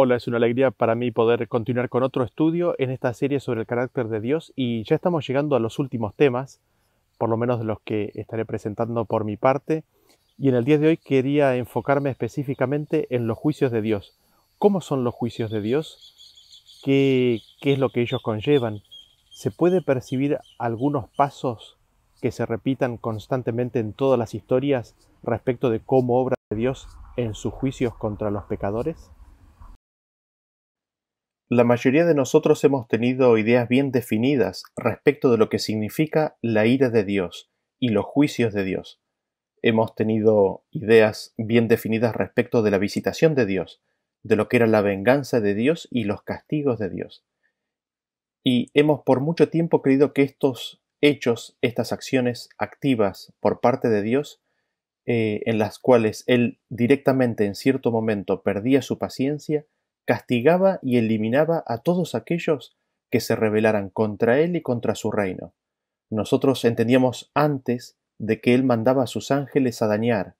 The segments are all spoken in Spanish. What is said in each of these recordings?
Hola, es una alegría para mí poder continuar con otro estudio en esta serie sobre el carácter de Dios y ya estamos llegando a los últimos temas, por lo menos de los que estaré presentando por mi parte, y en el día de hoy quería enfocarme específicamente en los juicios de Dios. ¿Cómo son los juicios de Dios? ¿Qué es lo que ellos conllevan? ¿Se puede percibir algunos pasos que se repitan constantemente en todas las historias respecto de cómo obra Dios en sus juicios contra los pecadores? La mayoría de nosotros hemos tenido ideas bien definidas respecto de lo que significa la ira de Dios y los juicios de Dios. Hemos tenido ideas bien definidas respecto de la visitación de Dios, de lo que era la venganza de Dios y los castigos de Dios. Y hemos por mucho tiempo creído que estos hechos, estas acciones activas por parte de Dios, en las cuales Él directamente en cierto momento perdía su paciencia, castigaba y eliminaba a todos aquellos que se rebelaran contra Él y contra su reino. Nosotros entendíamos antes de que Él mandaba a sus ángeles a dañar,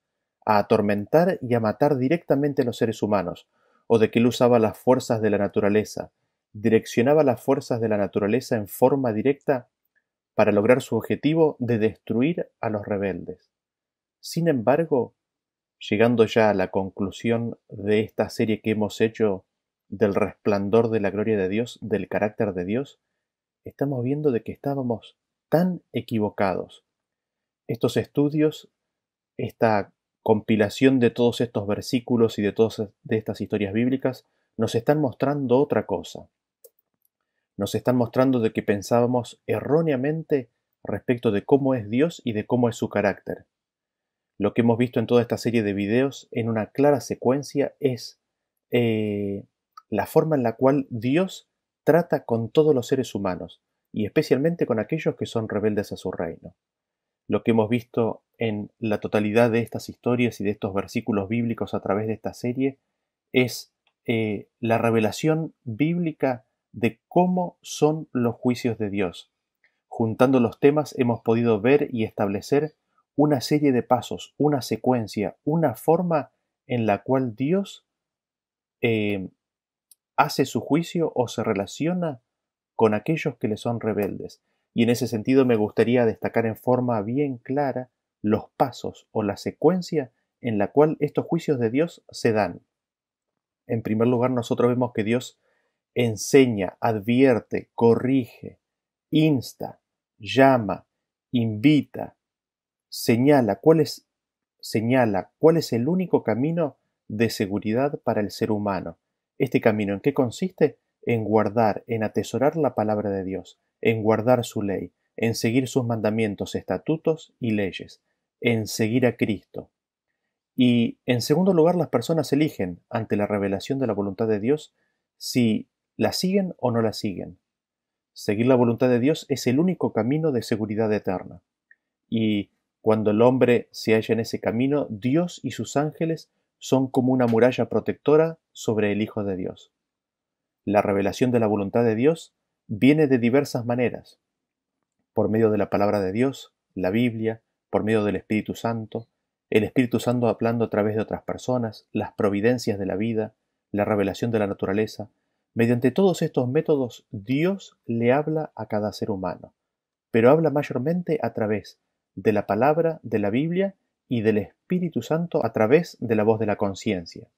a atormentar y a matar directamente a los seres humanos, o de que Él usaba las fuerzas de la naturaleza, direccionaba las fuerzas de la naturaleza en forma directa para lograr su objetivo de destruir a los rebeldes. Sin embargo, llegando ya a la conclusión de esta serie que hemos hecho del resplandor de la gloria de Dios, del carácter de Dios, estamos viendo de que estábamos tan equivocados. Estos estudios, esta compilación de todos estos versículos y de todas de estas historias bíblicas, nos están mostrando otra cosa. Nos están mostrando de que pensábamos erróneamente respecto de cómo es Dios y de cómo es su carácter. Lo que hemos visto en toda esta serie de videos en una clara secuencia es la forma en la cual Dios trata con todos los seres humanos y especialmente con aquellos que son rebeldes a su reino. Lo que hemos visto en la totalidad de estas historias y de estos versículos bíblicos a través de esta serie es la revelación bíblica de cómo son los juicios de Dios. Juntando los temas hemos podido ver y establecer una serie de pasos, una secuencia, una forma en la cual Dios hace su juicio o se relaciona con aquellos que le son rebeldes. Y en ese sentido me gustaría destacar en forma bien clara los pasos o la secuencia en la cual estos juicios de Dios se dan. En primer lugar, nosotros vemos que Dios enseña, advierte, corrige, insta, llama, invita, señala cuál es el único camino de seguridad para el ser humano. ¿Este camino en qué consiste? En guardar, en atesorar la palabra de Dios, en guardar su ley, en seguir sus mandamientos, estatutos y leyes, en seguir a Cristo. Y en segundo lugar, las personas eligen, ante la revelación de la voluntad de Dios, si la siguen o no la siguen. Seguir la voluntad de Dios es el único camino de seguridad eterna. Y cuando el hombre se halla en ese camino, Dios y sus ángeles son como una muralla protectora sobre el Hijo de Dios. La revelación de la voluntad de Dios viene de diversas maneras, por medio de la palabra de Dios, la Biblia, por medio del Espíritu Santo, el Espíritu Santo hablando a través de otras personas, las providencias de la vida, la revelación de la naturaleza. Mediante todos estos métodos, Dios le habla a cada ser humano, pero habla mayormente a través de la palabra, de la Biblia y del Espíritu Santo a través de la voz de la conciencia.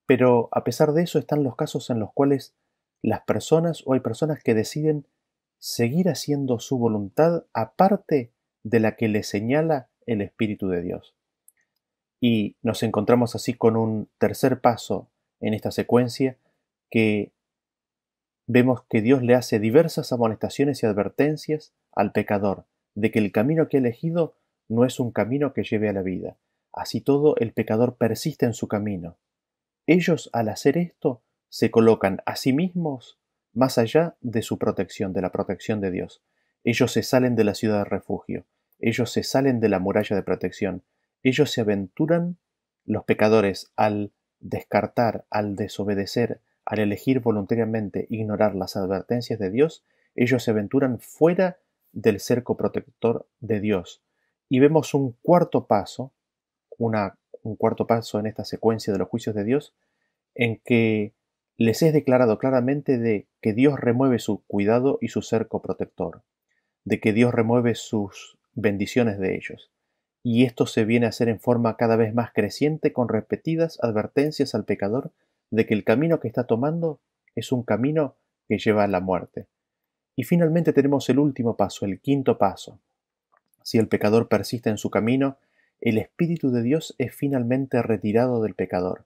Pero a pesar de eso están los casos en los cuales las personas o hay personas que deciden seguir haciendo su voluntad aparte de la que le señala el Espíritu de Dios. Y nos encontramos así con un tercer paso en esta secuencia que vemos que Dios le hace diversas amonestaciones y advertencias al pecador de que el camino que ha elegido no es un camino que lleve a la vida. Así todo, el pecador persiste en su camino. Ellos, al hacer esto, se colocan a sí mismos más allá de su protección, de la protección de Dios. Ellos se salen de la ciudad de refugio. Ellos se salen de la muralla de protección. Ellos se aventuran, los pecadores, al descartar, al desobedecer, al elegir voluntariamente ignorar las advertencias de Dios, ellos se aventuran fuera del cerco protector de Dios. Y vemos un cuarto paso en esta secuencia de los juicios de Dios, en que les es declarado claramente de que Dios remueve su cuidado y su cerco protector, de que Dios remueve sus bendiciones de ellos. Y esto se viene a hacer en forma cada vez más creciente con repetidas advertencias al pecador de que el camino que está tomando es un camino que lleva a la muerte. Y finalmente tenemos el último paso, el quinto paso. Si el pecador persiste en su camino, el Espíritu de Dios es finalmente retirado del pecador.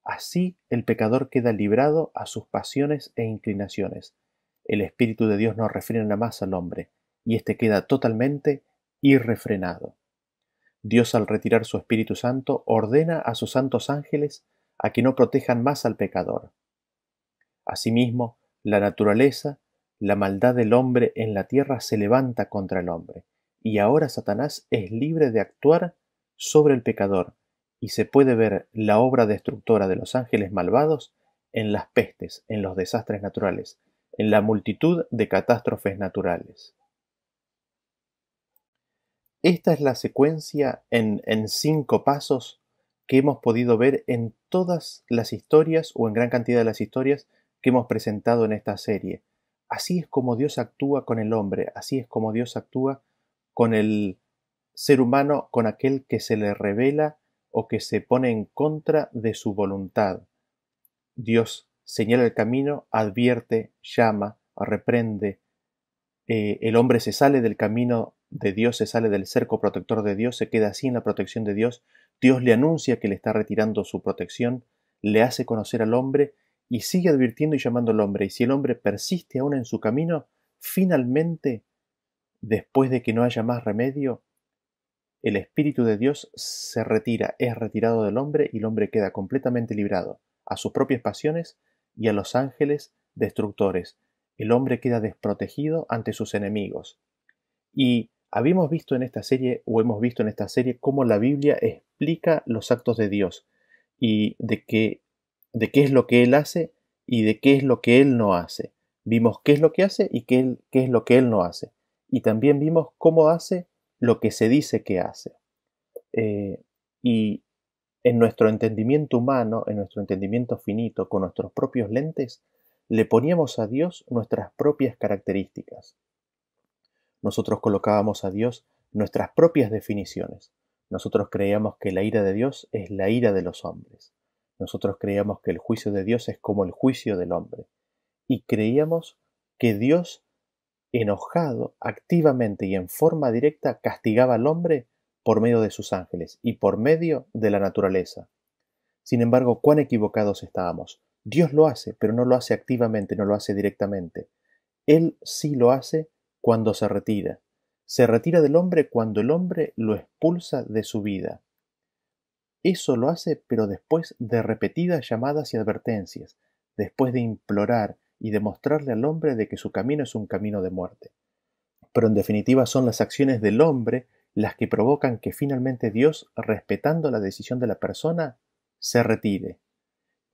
Así el pecador queda librado a sus pasiones e inclinaciones. El Espíritu de Dios no refrena más al hombre, y éste queda totalmente irrefrenado. Dios, al retirar su Espíritu Santo, ordena a sus santos ángeles a que no protejan más al pecador. Asimismo, la naturaleza, la maldad del hombre en la tierra se levanta contra el hombre, y ahora Satanás es libre de actuar sobre el pecador, y se puede ver la obra destructora de los ángeles malvados en las pestes, en los desastres naturales, en la multitud de catástrofes naturales. Esta es la secuencia en 5 pasos que hemos podido ver en todas las historias o en gran cantidad de las historias que hemos presentado en esta serie. Así es como Dios actúa con el hombre, así es como Dios actúa con el ser humano, con aquel que se le revela o que se pone en contra de su voluntad. Dios señala el camino, advierte, llama, reprende. El hombre se sale del camino de Dios, se sale del cerco protector de Dios, se queda sin la protección de Dios. Dios le anuncia que le está retirando su protección, le hace conocer al hombre y sigue advirtiendo y llamando al hombre. Y si el hombre persiste aún en su camino, finalmente, después de que no haya más remedio, el Espíritu de Dios se retira, es retirado del hombre y el hombre queda completamente librado a sus propias pasiones y a los ángeles destructores. El hombre queda desprotegido ante sus enemigos. Y habíamos visto en esta serie, o hemos visto en esta serie, cómo la Biblia explica los actos de Dios y de qué es lo que Él hace y de qué es lo que Él no hace. Vimos qué es lo que hace y qué es lo que Él no hace. Y también vimos cómo hace lo que se dice que hace. Y en nuestro entendimiento humano, en nuestro entendimiento finito, con nuestros propios lentes, le poníamos a Dios nuestras propias características. Nosotros colocábamos a Dios nuestras propias definiciones. Nosotros creíamos que la ira de Dios es la ira de los hombres. Nosotros creíamos que el juicio de Dios es como el juicio del hombre. Y creíamos que Dios, enojado, activamente y en forma directa, castigaba al hombre por medio de sus ángeles y por medio de la naturaleza. Sin embargo, cuán equivocados estábamos. Dios lo hace, pero no lo hace activamente, no lo hace directamente. Él sí lo hace cuando se retira. Se retira del hombre cuando el hombre lo expulsa de su vida. Eso lo hace, pero después de repetidas llamadas y advertencias, después de implorar y demostrarle al hombre de que su camino es un camino de muerte. Pero en definitiva son las acciones del hombre las que provocan que finalmente Dios, respetando la decisión de la persona, se retire.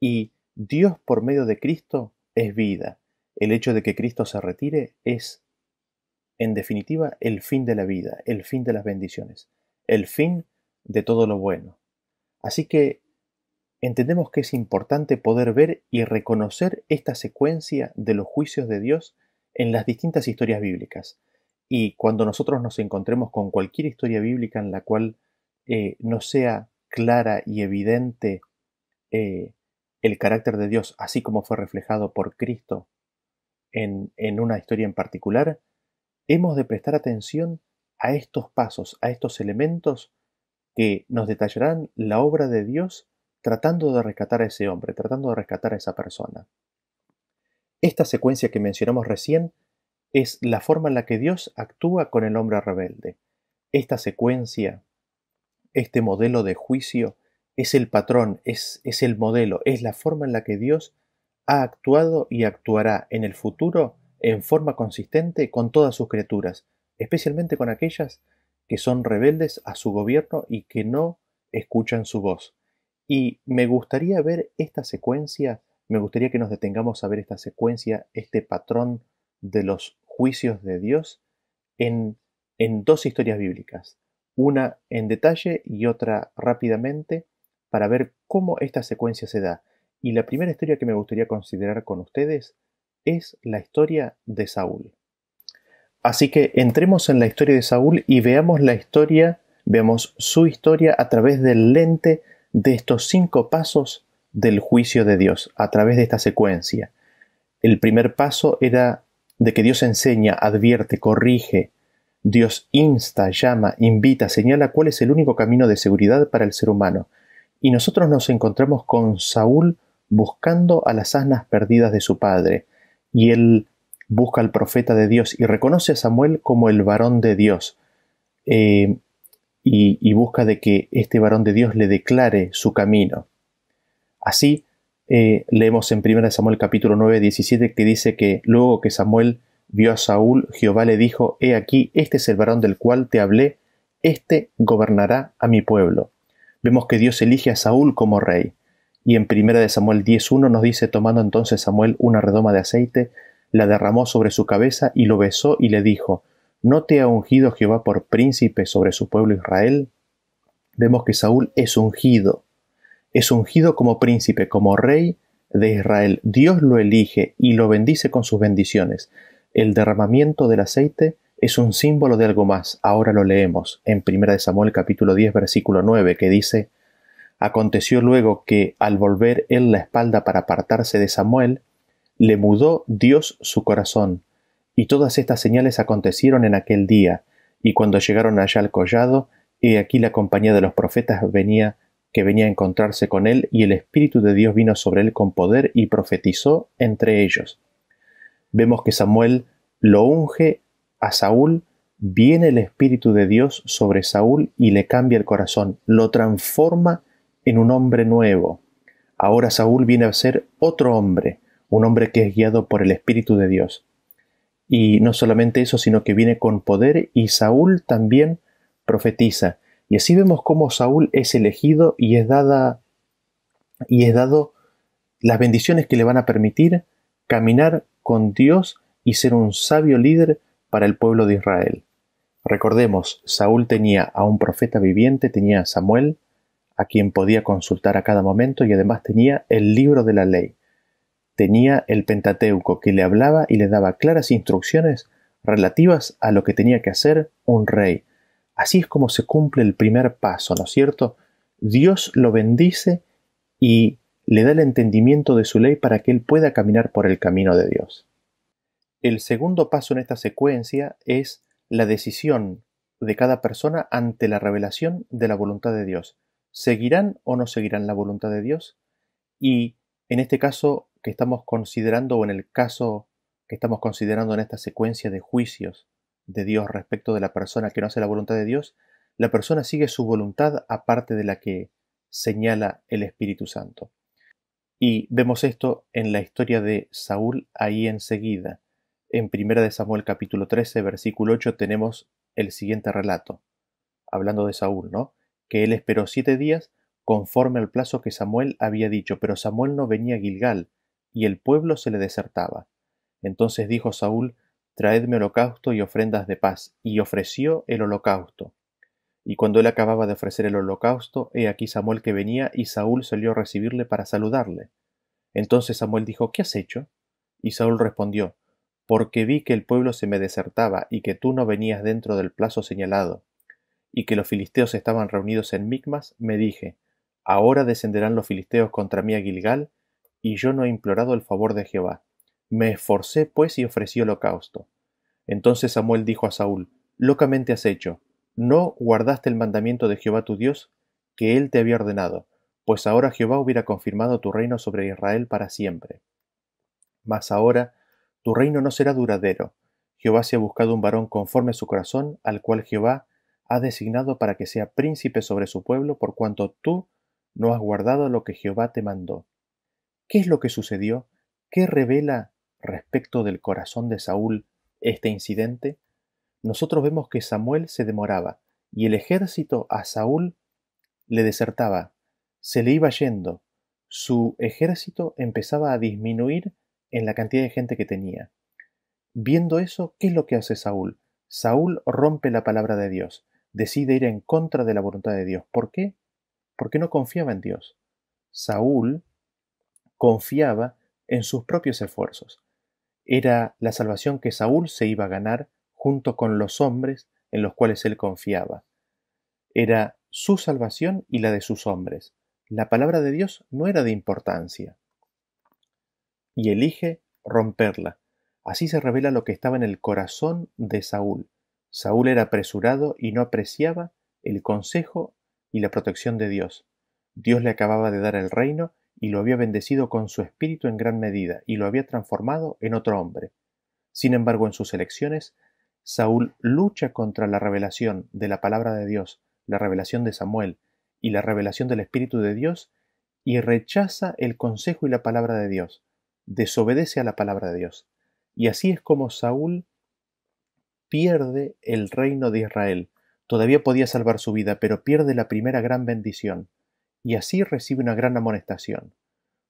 Y Dios por medio de Cristo es vida. El hecho de que Cristo se retire es, en definitiva, el fin de la vida, el fin de las bendiciones, el fin de todo lo bueno. Así que entendemos que es importante poder ver y reconocer esta secuencia de los juicios de Dios en las distintas historias bíblicas. Y cuando nosotros nos encontremos con cualquier historia bíblica en la cual no sea clara y evidente el carácter de Dios, así como fue reflejado por Cristo en una historia en particular, hemos de prestar atención a estos pasos, a estos elementos que nos detallarán la obra de Dios tratando de rescatar a ese hombre, tratando de rescatar a esa persona. Esta secuencia que mencionamos recién es la forma en la que Dios actúa con el hombre rebelde. Esta secuencia, este modelo de juicio, es el patrón, es el modelo, es la forma en la que Dios ha actuado y actuará en el futuro en forma consistente con todas sus criaturas, especialmente con aquellas que son rebeldes a su gobierno y que no escuchan su voz. Y me gustaría ver esta secuencia, me gustaría que nos detengamos a ver esta secuencia, este patrón de los juicios de Dios en 2 historias bíblicas, una en detalle y otra rápidamente, para ver cómo esta secuencia se da. Y la primera historia que me gustaría considerar con ustedes es la historia de Saúl. Así que entremos en la historia de Saúl y veamos su historia a través del lente de estos 5 pasos del juicio de Dios, a través de esta secuencia. El primer paso era de que Dios enseña, advierte, corrige. Dios insta, llama, invita, señala cuál es el único camino de seguridad para el ser humano. Y nosotros nos encontramos con Saúl buscando a las asnas perdidas de su padre. Y él busca al profeta de Dios y reconoce a Samuel como el varón de Dios. Y busca de que este varón de Dios le declare su camino. Así, leemos en 1 Samuel capítulo 9, 17 que dice que luego que Samuel vio a Saúl, Jehová le dijo: He aquí, este es el varón del cual te hablé, este gobernará a mi pueblo. Vemos que Dios elige a Saúl como rey. Y en 1 Samuel 10:1 nos dice: tomando entonces Samuel una redoma de aceite, la derramó sobre su cabeza y lo besó y le dijo: ¿No te ha ungido Jehová por príncipe sobre su pueblo Israel? Vemos que Saúl es ungido como príncipe, como rey de Israel. Dios lo elige y lo bendice con sus bendiciones. El derramamiento del aceite es un símbolo de algo más. Ahora lo leemos en 1 Samuel capítulo 10 versículo 9 que dice: Aconteció luego que al volver él la espalda para apartarse de Samuel, le mudó Dios su corazón. Y todas estas señales acontecieron en aquel día, y cuando llegaron allá al collado, he aquí la compañía de los profetas venía a encontrarse con él, y el Espíritu de Dios vino sobre él con poder y profetizó entre ellos. Vemos que Samuel lo unge a Saúl, viene el Espíritu de Dios sobre Saúl y le cambia el corazón, lo transforma en un hombre nuevo. Ahora Saúl viene a ser otro hombre, un hombre que es guiado por el Espíritu de Dios. Y no solamente eso, sino que viene con poder, y Saúl también profetiza. Y así vemos cómo Saúl es elegido y es dado las bendiciones que le van a permitir caminar con Dios y ser un sabio líder para el pueblo de Israel. Recordemos, Saúl tenía a un profeta viviente, tenía a Samuel, a quien podía consultar a cada momento, y además tenía el libro de la ley. Tenía el Pentateuco, que le hablaba y le daba claras instrucciones relativas a lo que tenía que hacer un rey. Así es como se cumple el primer paso, ¿no es cierto? Dios lo bendice y le da el entendimiento de su ley para que él pueda caminar por el camino de Dios. El segundo paso en esta secuencia es la decisión de cada persona ante la revelación de la voluntad de Dios. ¿Seguirán o no seguirán la voluntad de Dios? Y en este caso que estamos considerando, o en el caso que estamos considerando en esta secuencia de juicios de Dios respecto de la persona que no hace la voluntad de Dios, la persona sigue su voluntad aparte de la que señala el Espíritu Santo. Y vemos esto en la historia de Saúl ahí enseguida. En 1 Samuel capítulo 13, versículo 8 tenemos el siguiente relato, hablando de Saúl, ¿no? Que él esperó 7 días conforme al plazo que Samuel había dicho, pero Samuel no venía a Gilgal, y el pueblo se le desertaba. Entonces dijo Saúl: Traedme holocausto y ofrendas de paz, y ofreció el holocausto. Y cuando él acababa de ofrecer el holocausto, he aquí Samuel que venía, y Saúl salió a recibirle para saludarle. Entonces Samuel dijo: ¿Qué has hecho? Y Saúl respondió: Porque vi que el pueblo se me desertaba, y que tú no venías dentro del plazo señalado, y que los filisteos estaban reunidos en Micmas, me dije: Ahora descenderán los filisteos contra mí a Gilgal, y yo no he implorado el favor de Jehová. Me esforcé pues y ofrecí holocausto. Entonces Samuel dijo a Saúl: Locamente has hecho. No guardaste el mandamiento de Jehová tu Dios, que él te había ordenado, pues ahora Jehová hubiera confirmado tu reino sobre Israel para siempre. Mas ahora tu reino no será duradero. Jehová se ha buscado un varón conforme a su corazón, al cual Jehová ha designado para que sea príncipe sobre su pueblo, por cuanto tú no has guardado lo que Jehová te mandó. ¿Qué es lo que sucedió? ¿Qué revela respecto del corazón de Saúl este incidente? Nosotros vemos que Samuel se demoraba, y el ejército a Saúl le desertaba, se le iba yendo. Su ejército empezaba a disminuir en la cantidad de gente que tenía. Viendo eso, ¿qué es lo que hace Saúl? Saúl rompe la palabra de Dios, decide ir en contra de la voluntad de Dios. ¿Por qué? Porque no confiaba en Dios. Saúl confiaba en sus propios esfuerzos. Era la salvación que Saúl se iba a ganar junto con los hombres en los cuales él confiaba. Era su salvación y la de sus hombres. La palabra de Dios no era de importancia. Y elige romperla. Así se revela lo que estaba en el corazón de Saúl. Saúl era apresurado y no apreciaba el consejo y la protección de Dios. Dios le acababa de dar el reino y lo había bendecido con su espíritu en gran medida y lo había transformado en otro hombre. Sin embargo, en sus elecciones, Saúl lucha contra la revelación de la palabra de Dios, la revelación de Samuel y la revelación del Espíritu de Dios, y rechaza el consejo y la palabra de Dios, desobedece a la palabra de Dios. Y así es como Saúl pierde el reino de Israel. Todavía podía salvar su vida, pero pierde la primera gran bendición, y así recibe una gran amonestación.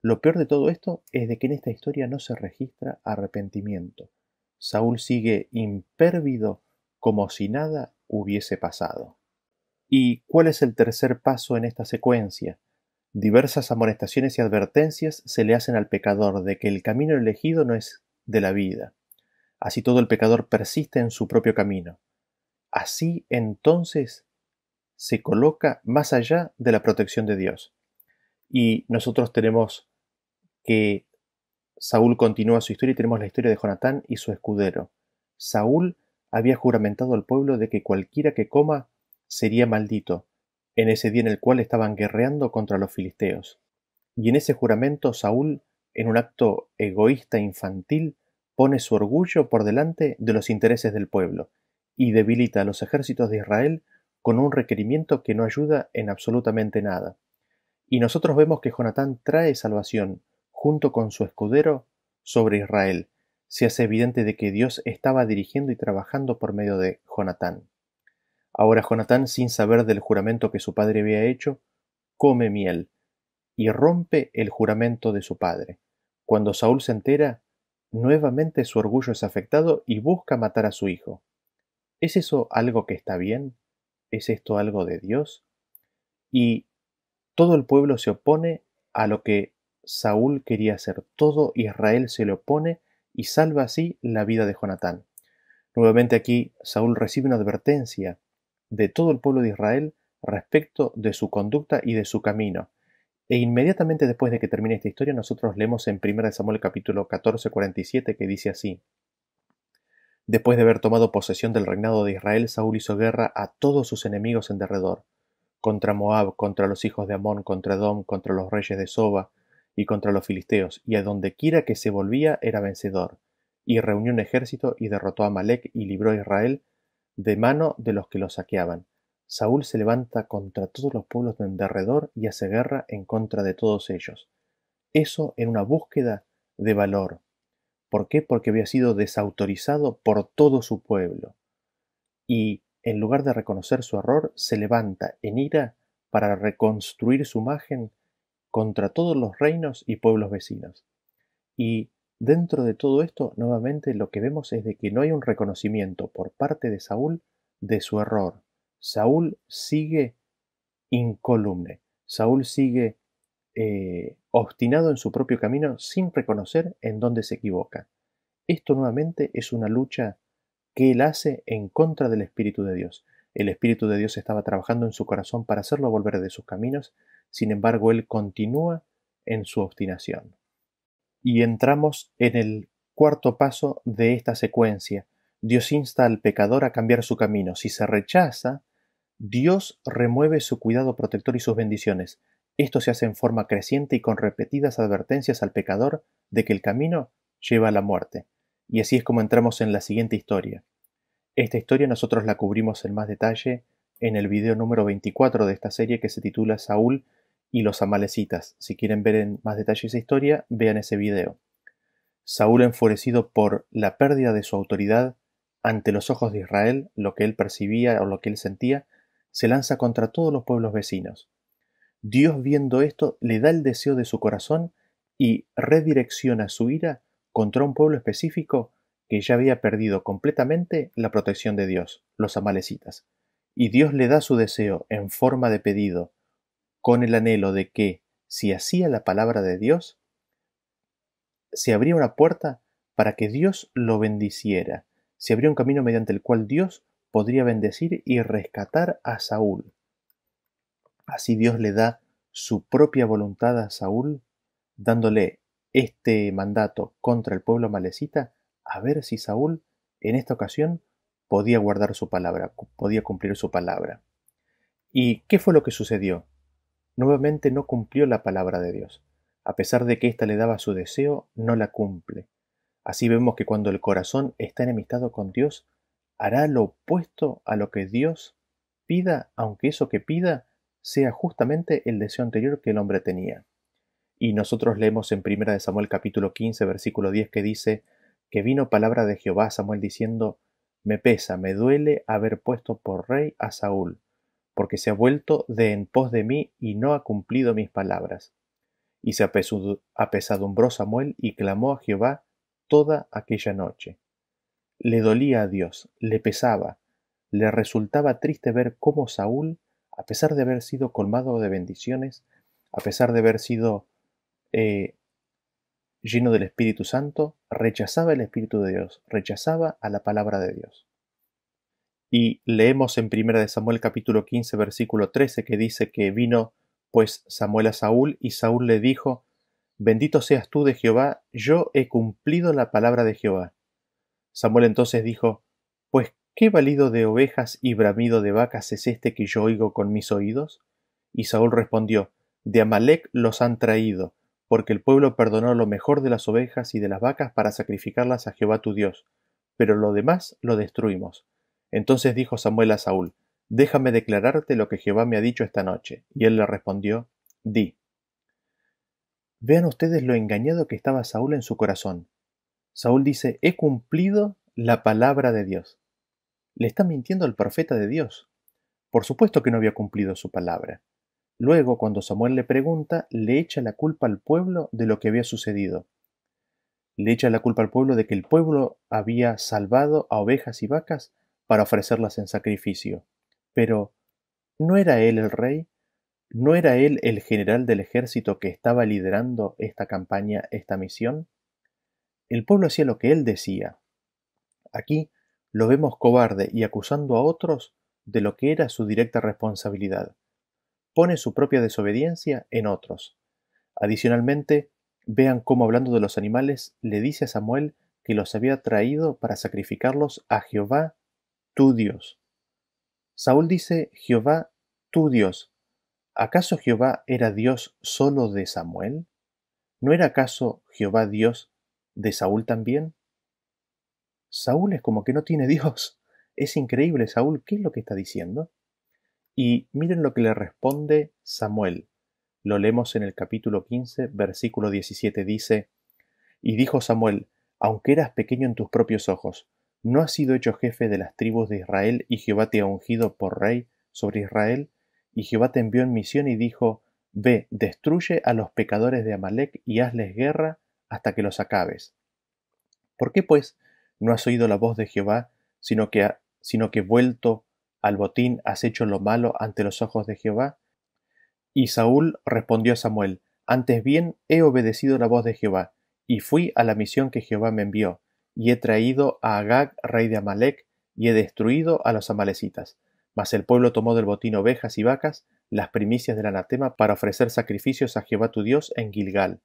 Lo peor de todo esto es de que en esta historia no se registra arrepentimiento. Saúl sigue impérvido como si nada hubiese pasado. ¿Y cuál es el tercer paso en esta secuencia? Diversas amonestaciones y advertencias se le hacen al pecador de que el camino elegido no es de la vida. Así todo el pecador persiste en su propio camino. Así entonces se coloca más allá de la protección de Dios. Y nosotros tenemos que Saúl continúa su historia y tenemos la historia de Jonatán y su escudero. Saúl había juramentado al pueblo de que cualquiera que coma sería maldito, en ese día en el cual estaban guerreando contra los filisteos. Y en ese juramento Saúl, en un acto egoísta e infantil, pone su orgullo por delante de los intereses del pueblo, y debilita a los ejércitos de Israel con un requerimiento que no ayuda en absolutamente nada. Y nosotros vemos que Jonatán trae salvación, junto con su escudero, sobre Israel. Se hace evidente de que Dios estaba dirigiendo y trabajando por medio de Jonatán. Ahora Jonatán, sin saber del juramento que su padre había hecho, come miel y rompe el juramento de su padre. Cuando Saúl se entera, nuevamente su orgullo es afectado y busca matar a su hijo. ¿Es eso algo que está bien? ¿Es esto algo de Dios? Y todo el pueblo se opone a lo que Saúl quería hacer. Todo Israel se le opone y salva así la vida de Jonatán. Nuevamente aquí Saúl recibe una advertencia de todo el pueblo de Israel respecto de su conducta y de su camino. E inmediatamente después de que termine esta historia, nosotros leemos en 1 Samuel capítulo 14:47 que dice así: Después de haber tomado posesión del reinado de Israel, Saúl hizo guerra a todos sus enemigos en derredor, contra Moab, contra los hijos de Amón, contra Edom, contra los reyes de Soba y contra los filisteos, y a donde quiera que se volvía era vencedor, y reunió un ejército y derrotó a Amalec y libró a Israel de mano de los que lo saqueaban. Saúl se levanta contra todos los pueblos de en derredor y hace guerra en contra de todos ellos. Eso en una búsqueda de valor. ¿Por qué? Porque había sido desautorizado por todo su pueblo. Y en lugar de reconocer su error, se levanta en ira para reconstruir su imagen contra todos los reinos y pueblos vecinos. Y dentro de todo esto, nuevamente lo que vemos es de que no hay un reconocimiento por parte de Saúl de su error. Saúl sigue incólume. Saúl sigue obstinado en su propio camino sin reconocer en dónde se equivoca. Esto nuevamente es una lucha que él hace en contra del Espíritu de Dios. El Espíritu de Dios estaba trabajando en su corazón para hacerlo volver de sus caminos, sin embargo él continúa en su obstinación. Y entramos en el cuarto paso de esta secuencia. Dios insta al pecador a cambiar su camino. Si se rechaza, Dios remueve su cuidado protector y sus bendiciones. Esto se hace en forma creciente y con repetidas advertencias al pecador de que el camino lleva a la muerte. Y así es como entramos en la siguiente historia. Esta historia nosotros la cubrimos en más detalle en el video número 24 de esta serie que se titula Saúl y los amalecitas. Si quieren ver en más detalle esa historia, vean ese video. Saúl, enfurecido por la pérdida de su autoridad ante los ojos de Israel, lo que él percibía o lo que él sentía, se lanza contra todos los pueblos vecinos. Dios, viendo esto, le da el deseo de su corazón y redirecciona su ira contra un pueblo específico que ya había perdido completamente la protección de Dios, los amalecitas. Y Dios le da su deseo en forma de pedido, con el anhelo de que, si hacía la palabra de Dios, se abría una puerta para que Dios lo bendiciera. Se abría un camino mediante el cual Dios podría bendecir y rescatar a Saúl. Así Dios le da su propia voluntad a Saúl, dándole este mandato contra el pueblo amalecita, a ver si Saúl en esta ocasión podía guardar su palabra, podía cumplir su palabra. ¿Y qué fue lo que sucedió? Nuevamente no cumplió la palabra de Dios. A pesar de que ésta le daba su deseo, no la cumple. Así vemos que cuando el corazón está enemistado con Dios, hará lo opuesto a lo que Dios pida, aunque eso que pida sea justamente el deseo anterior que el hombre tenía. Y nosotros leemos en 1 de Samuel capítulo 15, versículo 10 que dice que vino palabra de Jehová a Samuel diciendo: me pesa, me duele haber puesto por rey a Saúl, porque se ha vuelto de en pos de mí y no ha cumplido mis palabras. Y se apesadumbró Samuel y clamó a Jehová toda aquella noche. Le dolía a Dios, le pesaba, le resultaba triste ver cómo Saúl, a pesar de haber sido colmado de bendiciones, a pesar de haber sido eh, lleno del Espíritu Santo, rechazaba el Espíritu de Dios, rechazaba a la palabra de Dios. Y leemos en 1 de Samuel capítulo 15 versículo 13 que dice que vino pues Samuel a Saúl y Saúl le dijo: bendito seas tú de Jehová, yo he cumplido la palabra de Jehová. Samuel entonces dijo: pues ¿qué balido de ovejas y bramido de vacas es este que yo oigo con mis oídos? Y Saúl respondió: de Amalec los han traído, porque el pueblo perdonó lo mejor de las ovejas y de las vacas para sacrificarlas a Jehová tu Dios, pero lo demás lo destruimos. Entonces dijo Samuel a Saúl: déjame declararte lo que Jehová me ha dicho esta noche. Y él le respondió: di. Vean ustedes lo engañado que estaba Saúl en su corazón. Saúl dice: he cumplido la palabra de Dios. Le está mintiendo al profeta de Dios. Por supuesto que no había cumplido su palabra. Luego, cuando Samuel le pregunta, le echa la culpa al pueblo de lo que había sucedido. Le echa la culpa al pueblo de que el pueblo había salvado a ovejas y vacas para ofrecerlas en sacrificio. Pero, ¿no era él el rey? ¿No era él el general del ejército que estaba liderando esta campaña, esta misión? El pueblo hacía lo que él decía. Aquí lo vemos cobarde y acusando a otros de lo que era su directa responsabilidad. Pone su propia desobediencia en otros. Adicionalmente, vean cómo hablando de los animales le dice a Samuel que los había traído para sacrificarlos a Jehová, tu Dios. Saúl dice: Jehová, tu Dios. ¿Acaso Jehová era Dios solo de Samuel? ¿No era acaso Jehová Dios de Saúl también? Saúl es como que no tiene Dios. Es increíble, Saúl, ¿qué es lo que está diciendo? Y miren lo que le responde Samuel. Lo leemos en el capítulo 15, versículo 17. Dice: y dijo Samuel: aunque eras pequeño en tus propios ojos, ¿no has sido hecho jefe de las tribus de Israel, y Jehová te ha ungido por rey sobre Israel? Y Jehová te envió en misión y dijo: ve, destruye a los pecadores de Amalec y hazles guerra hasta que los acabes. ¿Por qué, pues, no has oído la voz de Jehová, sino que vuelto al botín has hecho lo malo ante los ojos de Jehová? Y Saúl respondió a Samuel: antes bien he obedecido la voz de Jehová, y fui a la misión que Jehová me envió, y he traído a Agag, rey de Amalec, y he destruido a los amalecitas. Mas el pueblo tomó del botín ovejas y vacas, las primicias del anatema, para ofrecer sacrificios a Jehová tu Dios en Gilgal.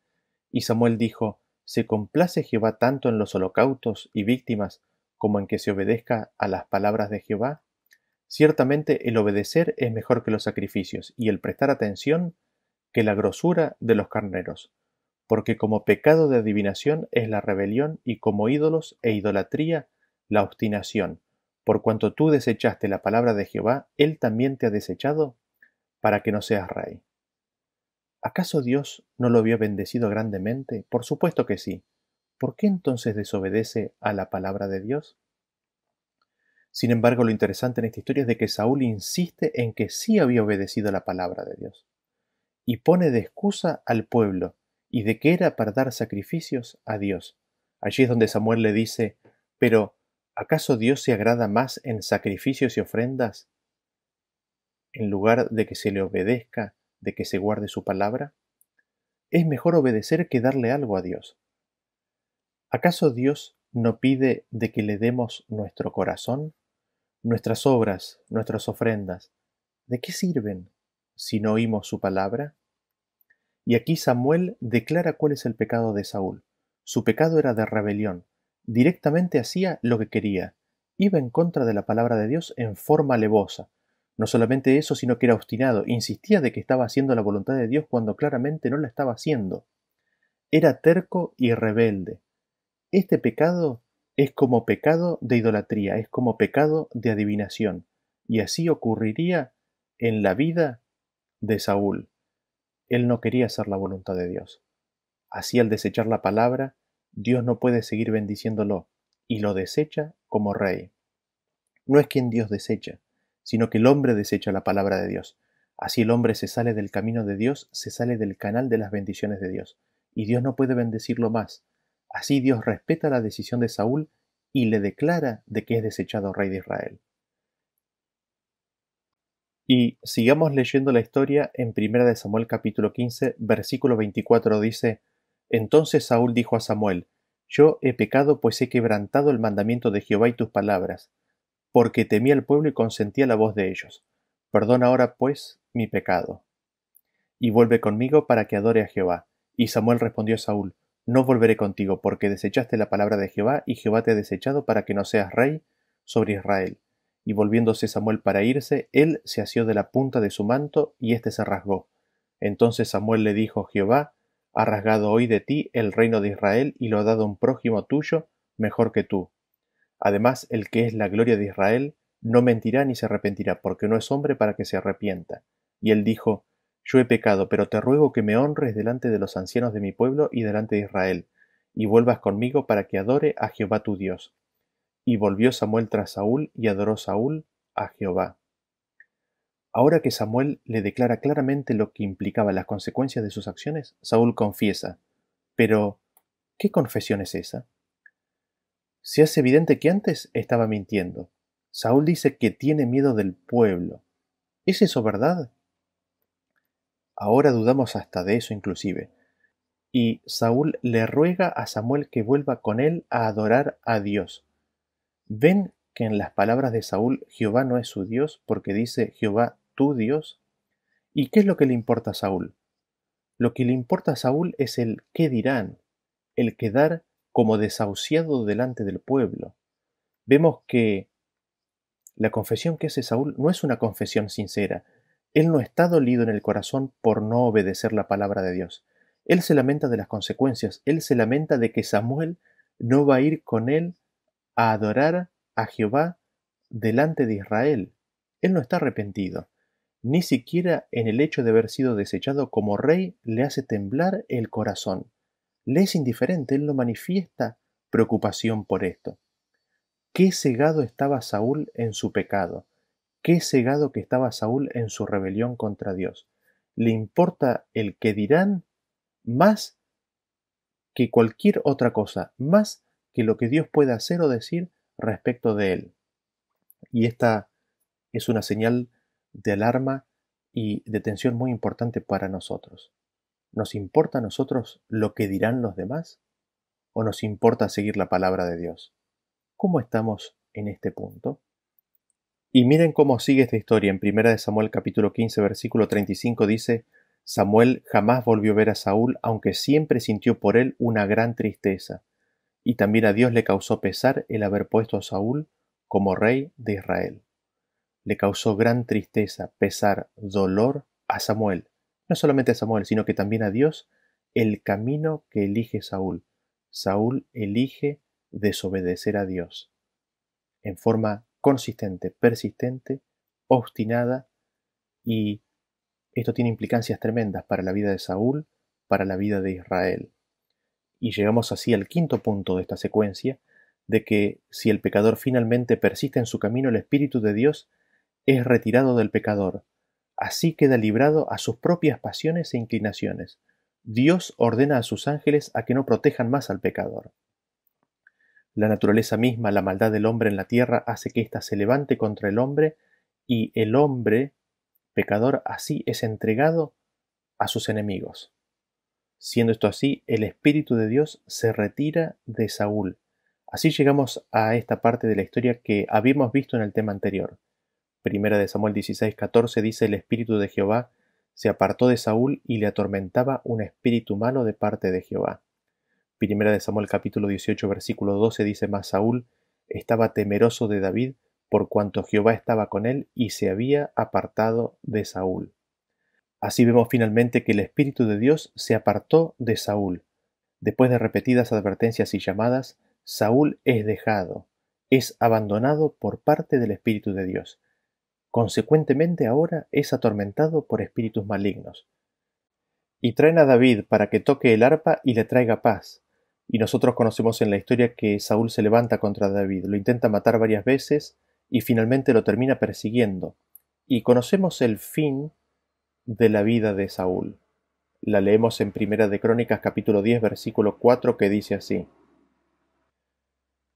Y Samuel dijo: ¿se complace Jehová tanto en los holocaustos y víctimas como en que se obedezca a las palabras de Jehová? Ciertamente el obedecer es mejor que los sacrificios, y el prestar atención que la grosura de los carneros. Porque como pecado de adivinación es la rebelión, y como ídolos e idolatría la obstinación. Por cuanto tú desechaste la palabra de Jehová, él también te ha desechado, para que no seas rey. ¿Acaso Dios no lo había bendecido grandemente? Por supuesto que sí. ¿Por qué entonces desobedece a la palabra de Dios? Sin embargo, lo interesante en esta historia es de que Saúl insiste en que sí había obedecido la palabra de Dios, y pone de excusa al pueblo, y de que era para dar sacrificios a Dios. Allí es donde Samuel le dice: pero ¿acaso Dios se agrada más en sacrificios y ofrendas en lugar de que se le obedezca, de que se guarde su palabra? Es mejor obedecer que darle algo a Dios. ¿Acaso Dios no pide de que le demos nuestro corazón? Nuestras obras, nuestras ofrendas, ¿de qué sirven si no oímos su palabra? Y aquí Samuel declara cuál es el pecado de Saúl. Su pecado era de rebelión. Directamente hacía lo que quería. Iba en contra de la palabra de Dios en forma alevosa. No solamente eso, sino que era obstinado. Insistía de que estaba haciendo la voluntad de Dios cuando claramente no la estaba haciendo. Era terco y rebelde. Este pecado es como pecado de idolatría, es como pecado de adivinación. Y así ocurriría en la vida de Saúl. Él no quería hacer la voluntad de Dios. Así al desechar la palabra, Dios no puede seguir bendiciéndolo, y lo desecha como rey. No es quien Dios desecha, sino que el hombre desecha la palabra de Dios. Así el hombre se sale del camino de Dios, se sale del canal de las bendiciones de Dios, y Dios no puede bendecirlo más. Así Dios respeta la decisión de Saúl y le declara de que es desechado rey de Israel. Y sigamos leyendo la historia en 1 de Samuel capítulo 15, versículo 24 dice: Entonces Saúl dijo a Samuel: Yo he pecado, pues he quebrantado el mandamiento de Jehová y tus palabras, porque temí al pueblo y consentí a la voz de ellos. Perdona ahora, pues, mi pecado, y vuelve conmigo para que adore a Jehová. Y Samuel respondió a Saúl: No volveré contigo, porque desechaste la palabra de Jehová, y Jehová te ha desechado para que no seas rey sobre Israel. Y volviéndose Samuel para irse, él se asió de la punta de su manto, y éste se rasgó. Entonces Samuel le dijo: Jehová ha rasgado hoy de ti el reino de Israel, y lo ha dado a un prójimo tuyo mejor que tú. Además, el que es la gloria de Israel no mentirá ni se arrepentirá, porque no es hombre para que se arrepienta. Y él dijo: Yo he pecado, pero te ruego que me honres delante de los ancianos de mi pueblo y delante de Israel, y vuelvas conmigo para que adore a Jehová tu Dios. Y volvió Samuel tras Saúl, y adoró Saúl a Jehová. Ahora que Samuel le declara claramente lo que implicaba las consecuencias de sus acciones, Saúl confiesa. Pero, ¿qué confesión es esa? Se hace evidente que antes estaba mintiendo. Saúl dice que tiene miedo del pueblo. ¿Es eso verdad? Ahora dudamos hasta de eso inclusive. Y Saúl le ruega a Samuel que vuelva con él a adorar a Dios. ¿Ven que en las palabras de Saúl Jehová no es su Dios porque dice Jehová tu Dios? ¿Y qué es lo que le importa a Saúl? Lo que le importa a Saúl es el qué dirán, el quedar como desahuciado delante del pueblo. Vemos que la confesión que hace Saúl no es una confesión sincera. Él no está dolido en el corazón por no obedecer la palabra de Dios. Él se lamenta de las consecuencias. Él se lamenta de que Samuel no va a ir con él a adorar a Jehová delante de Israel. Él no está arrepentido. Ni siquiera en el hecho de haber sido desechado como rey le hace temblar el corazón. Le es indiferente, él no manifiesta preocupación por esto. Qué cegado estaba Saúl en su pecado, qué cegado que estaba Saúl en su rebelión contra Dios. Le importa el que dirán más que cualquier otra cosa, más que lo que Dios puede hacer o decir respecto de él. Y esta es una señal de alarma y de tensión muy importante para nosotros. ¿Nos importa a nosotros lo que dirán los demás? ¿O nos importa seguir la palabra de Dios? ¿Cómo estamos en este punto? Y miren cómo sigue esta historia. En 1 Samuel capítulo 15 versículo 35 dice: Samuel jamás volvió a ver a Saúl, aunque siempre sintió por él una gran tristeza. Y también a Dios le causó pesar el haber puesto a Saúl como rey de Israel. Le causó gran tristeza, pesar, dolor a Samuel. No solamente a Samuel, sino que también a Dios, el camino que elige Saúl. Saúl elige desobedecer a Dios en forma consistente, persistente, obstinada, y esto tiene implicancias tremendas para la vida de Saúl, para la vida de Israel. Y llegamos así al quinto punto de esta secuencia, de que si el pecador finalmente persiste en su camino, el Espíritu de Dios es retirado del pecador. Así queda librado a sus propias pasiones e inclinaciones. Dios ordena a sus ángeles a que no protejan más al pecador. La naturaleza misma, la maldad del hombre en la tierra, hace que ésta se levante contra el hombre, y el hombre, pecador, así es entregado a sus enemigos. Siendo esto así, el Espíritu de Dios se retira de Saúl. Así llegamos a esta parte de la historia que habíamos visto en el tema anterior. Primera de Samuel 16:14 dice: el Espíritu de Jehová se apartó de Saúl y le atormentaba un espíritu malo de parte de Jehová. Primera de Samuel capítulo 18 versículo 12 dice: mas Saúl estaba temeroso de David por cuanto Jehová estaba con él y se había apartado de Saúl. Así vemos finalmente que el Espíritu de Dios se apartó de Saúl. Después de repetidas advertencias y llamadas, Saúl es dejado, es abandonado por parte del Espíritu de Dios. Consecuentemente ahora es atormentado por espíritus malignos. Y traen a David para que toque el arpa y le traiga paz. Y nosotros conocemos en la historia que Saúl se levanta contra David, lo intenta matar varias veces y finalmente lo termina persiguiendo. Y conocemos el fin de la vida de Saúl. La leemos en Primera de Crónicas capítulo 10 versículo 4 que dice así: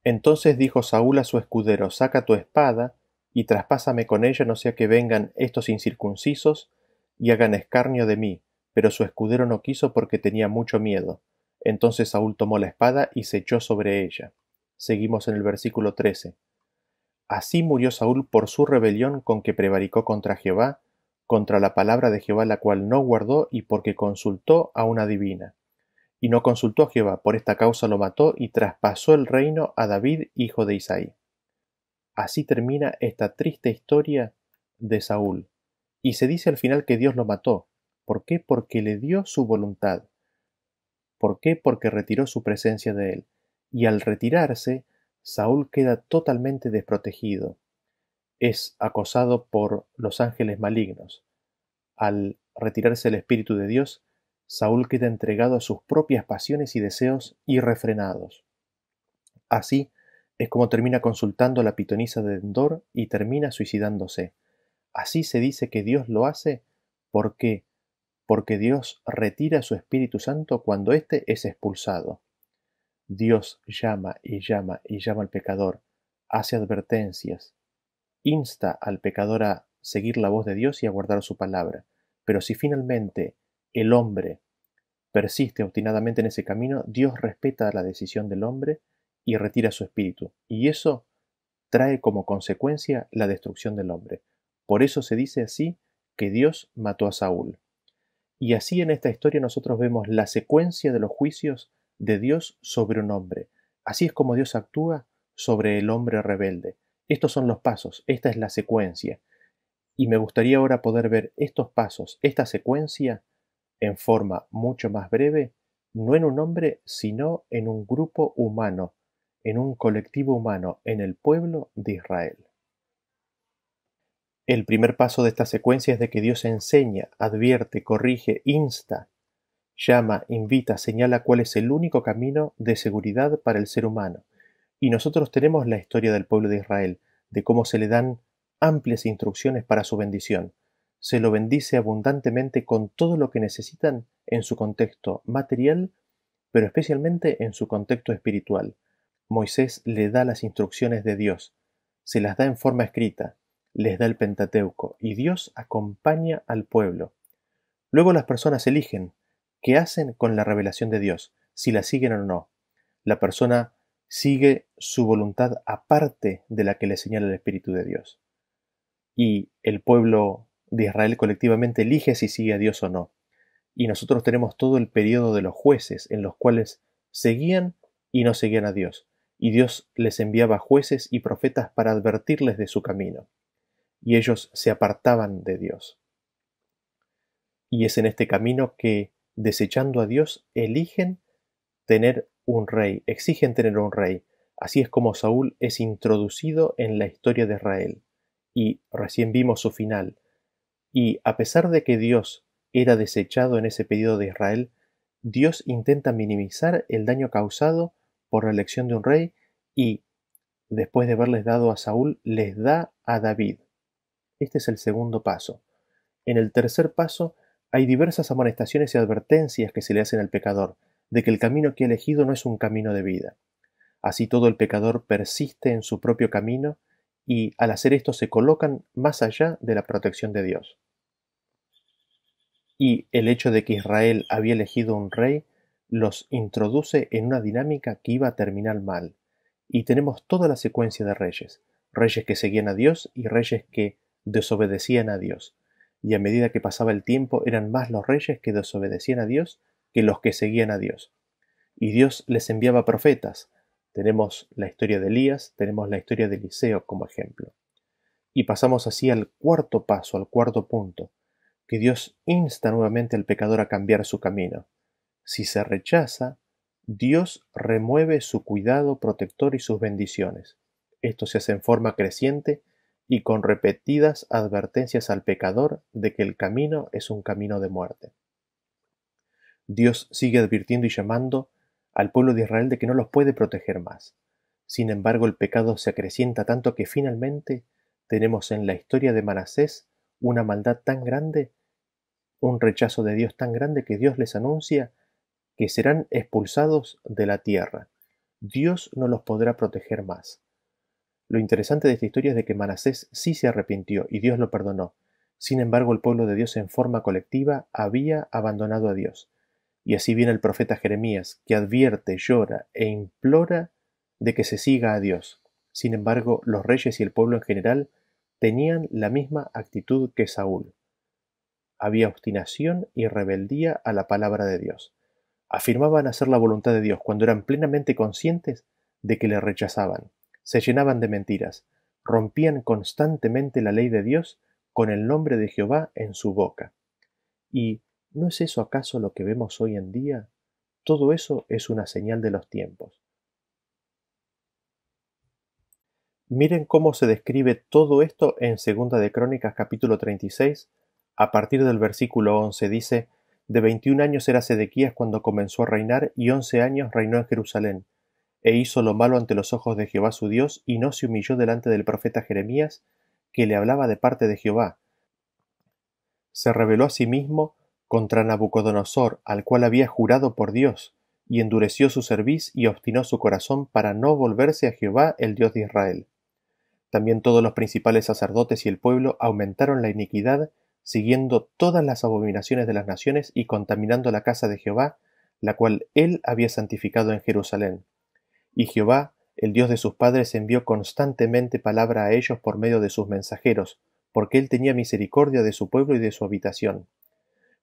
entonces dijo Saúl a su escudero: saca tu espada y traspásame con ella, no sea que vengan estos incircuncisos y hagan escarnio de mí. Pero su escudero no quiso porque tenía mucho miedo. Entonces Saúl tomó la espada y se echó sobre ella. Seguimos en el versículo 13. Así murió Saúl por su rebelión con que prevaricó contra Jehová, contra la palabra de Jehová, la cual no guardó, y porque consultó a una divina. Y no consultó a Jehová, por esta causa lo mató y traspasó el reino a David, hijo de Isaí. Así termina esta triste historia de Saúl. Y se dice al final que Dios lo mató. ¿Por qué? Porque le dio su voluntad. ¿Por qué? Porque retiró su presencia de él. Y al retirarse, Saúl queda totalmente desprotegido. Es acosado por los ángeles malignos. Al retirarse el Espíritu de Dios, Saúl queda entregado a sus propias pasiones y deseos irrefrenados. Así es como termina consultando a la pitonisa de Endor y termina suicidándose. Así se dice que Dios lo hace. ¿Por qué? Porque Dios retira su Espíritu Santo cuando éste es expulsado. Dios llama y llama y llama al pecador, hace advertencias, insta al pecador a seguir la voz de Dios y a guardar su palabra. Pero si finalmente el hombre persiste obstinadamente en ese camino, Dios respeta la decisión del hombre y retira su espíritu. Y eso trae como consecuencia la destrucción del hombre. Por eso se dice así que Dios mató a Saúl. Y así en esta historia nosotros vemos la secuencia de los juicios de Dios sobre un hombre. Así es como Dios actúa sobre el hombre rebelde. Estos son los pasos, esta es la secuencia. Y me gustaría ahora poder ver estos pasos, esta secuencia, en forma mucho más breve, no en un hombre, sino en un grupo humano, en un colectivo humano, en el pueblo de Israel. El primer paso de esta secuencia es de que Dios enseña, advierte, corrige, insta, llama, invita, señala cuál es el único camino de seguridad para el ser humano. Y nosotros tenemos la historia del pueblo de Israel, de cómo se le dan amplias instrucciones para su bendición. Se lo bendice abundantemente con todo lo que necesitan en su contexto material, pero especialmente en su contexto espiritual. Moisés le da las instrucciones de Dios, se las da en forma escrita, les da el Pentateuco, y Dios acompaña al pueblo. Luego las personas eligen qué hacen con la revelación de Dios, si la siguen o no. La persona sigue su voluntad aparte de la que le señala el Espíritu de Dios. Y el pueblo de Israel colectivamente elige si sigue a Dios o no. Y nosotros tenemos todo el periodo de los jueces en los cuales seguían y no seguían a Dios. Y Dios les enviaba jueces y profetas para advertirles de su camino. Y ellos se apartaban de Dios. Y es en este camino que, desechando a Dios, eligen tener un rey, exigen tener un rey. Así es como Saúl es introducido en la historia de Israel. Y recién vimos su final. Y a pesar de que Dios era desechado en ese periodo de Israel, Dios intenta minimizar el daño causado por la elección de un rey y, después de haberles dado a Saúl, les da a David. Este es el segundo paso. En el tercer paso hay diversas amonestaciones y advertencias que se le hacen al pecador, de que el camino que ha elegido no es un camino de vida. Así todo el pecador persiste en su propio camino y al hacer esto se colocan más allá de la protección de Dios. y el hecho de que Israel había elegido un rey los introduce en una dinámica que iba a terminar mal. Y tenemos toda la secuencia de reyes, reyes que seguían a Dios y reyes que desobedecían a Dios. Y a medida que pasaba el tiempo eran más los reyes que desobedecían a Dios que los que seguían a Dios. Y Dios les enviaba profetas. Tenemos la historia de Elías, tenemos la historia de Eliseo como ejemplo. Y pasamos así al cuarto paso, al cuarto punto, que Dios insta nuevamente al pecador a cambiar su camino. Si se rechaza, Dios remueve su cuidado protector y sus bendiciones. Esto se hace en forma creciente y con repetidas advertencias al pecador de que el camino es un camino de muerte. Dios sigue advirtiendo y llamando al pueblo de Israel de que no los puede proteger más. Sin embargo, el pecado se acrecienta tanto que finalmente tenemos en la historia de Manasés una maldad tan grande, un rechazo de Dios tan grande que Dios les anuncia que serán expulsados de la tierra. Dios no los podrá proteger más. Lo interesante de esta historia es de que Manasés sí se arrepintió y Dios lo perdonó. Sin embargo, el pueblo de Dios en forma colectiva había abandonado a Dios. Y así viene el profeta Jeremías, que advierte, llora e implora de que se siga a Dios. Sin embargo, los reyes y el pueblo en general tenían la misma actitud que Saúl. Había obstinación y rebeldía a la palabra de Dios. Afirmaban hacer la voluntad de Dios cuando eran plenamente conscientes de que le rechazaban. Se llenaban de mentiras, rompían constantemente la ley de Dios con el nombre de Jehová en su boca. ¿Y no es eso acaso lo que vemos hoy en día? Todo eso es una señal de los tiempos. Miren cómo se describe todo esto en 2 de Crónicas capítulo 36, a partir del versículo 11 dice: De 21 años era Sedequías cuando comenzó a reinar, y 11 años reinó en Jerusalén, e hizo lo malo ante los ojos de Jehová su Dios, y no se humilló delante del profeta Jeremías, que le hablaba de parte de Jehová. Se rebeló a sí mismo contra Nabucodonosor, al cual había jurado por Dios, y endureció su cerviz y obstinó su corazón para no volverse a Jehová, el Dios de Israel. También todos los principales sacerdotes y el pueblo aumentaron la iniquidad, siguiendo todas las abominaciones de las naciones y contaminando la casa de Jehová, la cual él había santificado en Jerusalén. Y Jehová, el Dios de sus padres, envió constantemente palabra a ellos por medio de sus mensajeros, porque él tenía misericordia de su pueblo y de su habitación.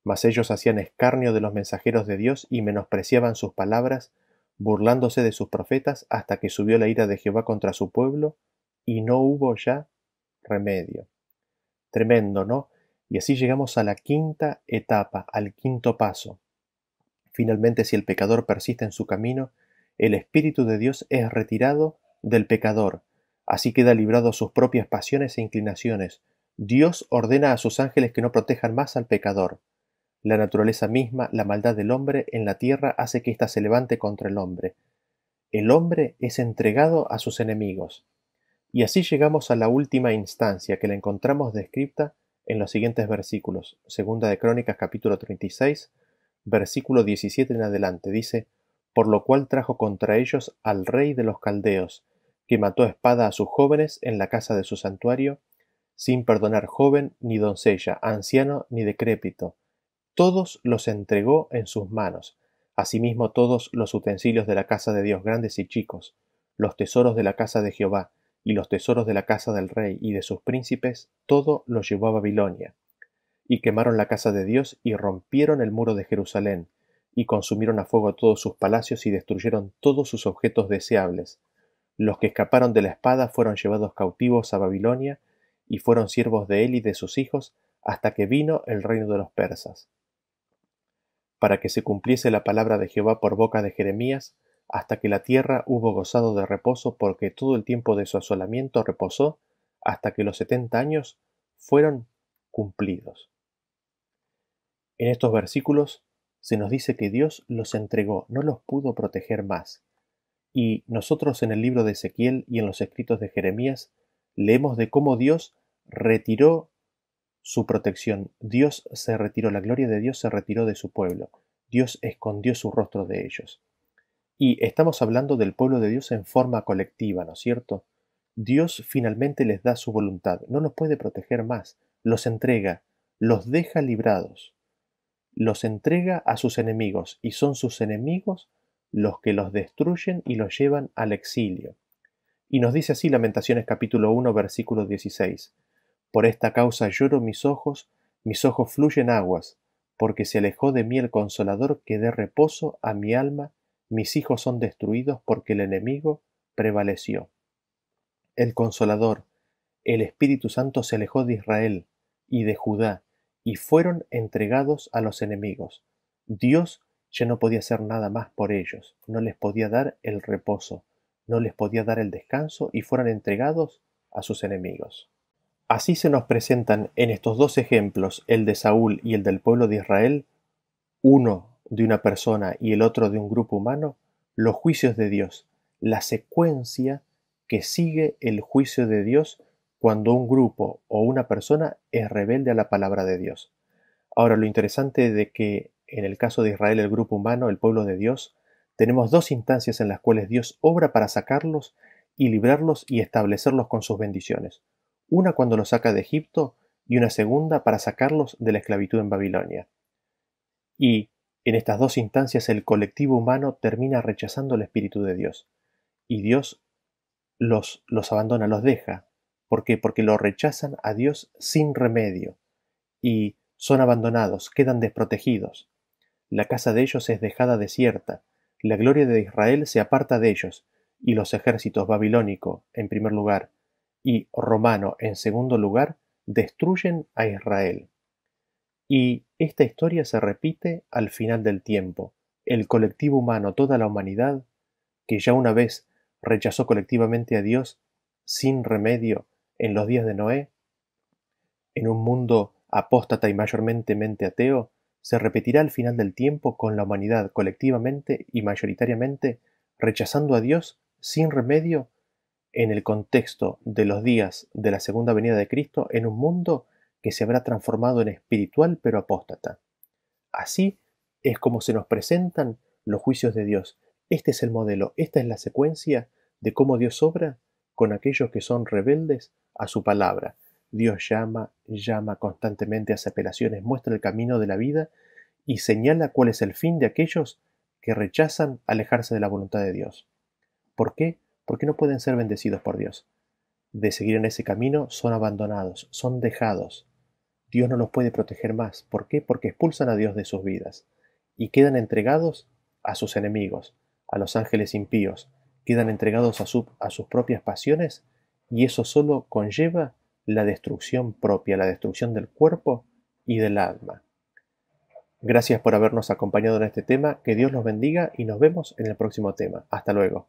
Mas ellos hacían escarnio de los mensajeros de Dios y menospreciaban sus palabras, burlándose de sus profetas, hasta que subió la ira de Jehová contra su pueblo, y no hubo ya remedio. Tremendo, ¿no? Y así llegamos a la quinta etapa, al quinto paso. Finalmente, si el pecador persiste en su camino, el Espíritu de Dios es retirado del pecador, así queda librado a sus propias pasiones e inclinaciones. Dios ordena a sus ángeles que no protejan más al pecador. La naturaleza misma, la maldad del hombre en la tierra hace que ésta se levante contra el hombre. El hombre es entregado a sus enemigos. Y así llegamos a la última instancia, que la encontramos descrita en los siguientes versículos. Segunda de Crónicas capítulo 36, versículo 17 en adelante. Dice: Por lo cual trajo contra ellos al rey de los caldeos, que mató a espada a sus jóvenes en la casa de su santuario, sin perdonar joven ni doncella, anciano ni decrépito. Todos los entregó en sus manos, asimismo todos los utensilios de la casa de Dios, grandes y chicos, los tesoros de la casa de Jehová, y los tesoros de la casa del rey y de sus príncipes, todo lo llevó a Babilonia. Y quemaron la casa de Dios, y rompieron el muro de Jerusalén, y consumieron a fuego todos sus palacios, y destruyeron todos sus objetos deseables. Los que escaparon de la espada fueron llevados cautivos a Babilonia, y fueron siervos de él y de sus hijos, hasta que vino el reino de los persas. Para que se cumpliese la palabra de Jehová por boca de Jeremías, hasta que la tierra hubo gozado de reposo, porque todo el tiempo de su asolamiento reposó, hasta que los 70 años fueron cumplidos. En estos versículos se nos dice que Dios los entregó, no los pudo proteger más. Y nosotros en el libro de Ezequiel y en los escritos de Jeremías leemos de cómo Dios retiró su protección. Dios se retiró, la gloria de Dios se retiró de su pueblo. Dios escondió su rostro de ellos. Y estamos hablando del pueblo de Dios en forma colectiva, ¿no es cierto? Dios finalmente les da su voluntad, no los puede proteger más, los entrega, los deja librados. los entrega a sus enemigos, y son sus enemigos los que los destruyen y los llevan al exilio. Y nos dice así Lamentaciones capítulo 1, versículo 16. Por esta causa lloro mis ojos fluyen aguas, porque se alejó de mí el Consolador que dé reposo a mi alma, mis hijos son destruidos porque el enemigo prevaleció. El Consolador, el Espíritu Santo se alejó de Israel y de Judá, y fueron entregados a los enemigos. Dios ya no podía hacer nada más por ellos, no les podía dar el reposo, no les podía dar el descanso, y fueron entregados a sus enemigos. Así se nos presentan en estos dos ejemplos, el de Saúl y el del pueblo de Israel, uno de una persona y el otro de un grupo humano, los juicios de Dios, la secuencia que sigue el juicio de Dios cuando un grupo o una persona es rebelde a la palabra de Dios. Ahora, lo interesante de que en el caso de Israel, el grupo humano, el pueblo de Dios, tenemos dos instancias en las cuales Dios obra para sacarlos y librarlos y establecerlos con sus bendiciones. Una cuando los saca de Egipto y una segunda para sacarlos de la esclavitud en Babilonia. Y en estas dos instancias el colectivo humano termina rechazando el Espíritu de Dios. Y Dios los abandona, los deja. ¿Por qué? Porque lo rechazan a Dios sin remedio. Y son abandonados, quedan desprotegidos. La casa de ellos es dejada desierta. La gloria de Israel se aparta de ellos. Y los ejércitos babilónico, en primer lugar, y romano, en segundo lugar, destruyen a Israel. Y esta historia se repite al final del tiempo. El colectivo humano, toda la humanidad, que ya una vez rechazó colectivamente a Dios sin remedio en los días de Noé, en un mundo apóstata y mayormente ateo, se repetirá al final del tiempo con la humanidad colectivamente y mayoritariamente rechazando a Dios sin remedio en el contexto de los días de la segunda venida de Cristo, en un mundo que se habrá transformado en espiritual pero apóstata. Así es como se nos presentan los juicios de Dios. Este es el modelo, esta es la secuencia de cómo Dios obra con aquellos que son rebeldes a su palabra. Dios llama constantemente, hace apelaciones, muestra el camino de la vida y señala cuál es el fin de aquellos que rechazan alejarse de la voluntad de Dios. ¿Por qué? Porque no pueden ser bendecidos por Dios. De seguir en ese camino son abandonados, son dejados. Dios no los puede proteger más. ¿Por qué? Porque expulsan a Dios de sus vidas y quedan entregados a sus enemigos, a los ángeles impíos, quedan entregados a sus propias pasiones, y eso solo conlleva la destrucción propia, la destrucción del cuerpo y del alma. Gracias por habernos acompañado en este tema, que Dios los bendiga y nos vemos en el próximo tema. Hasta luego.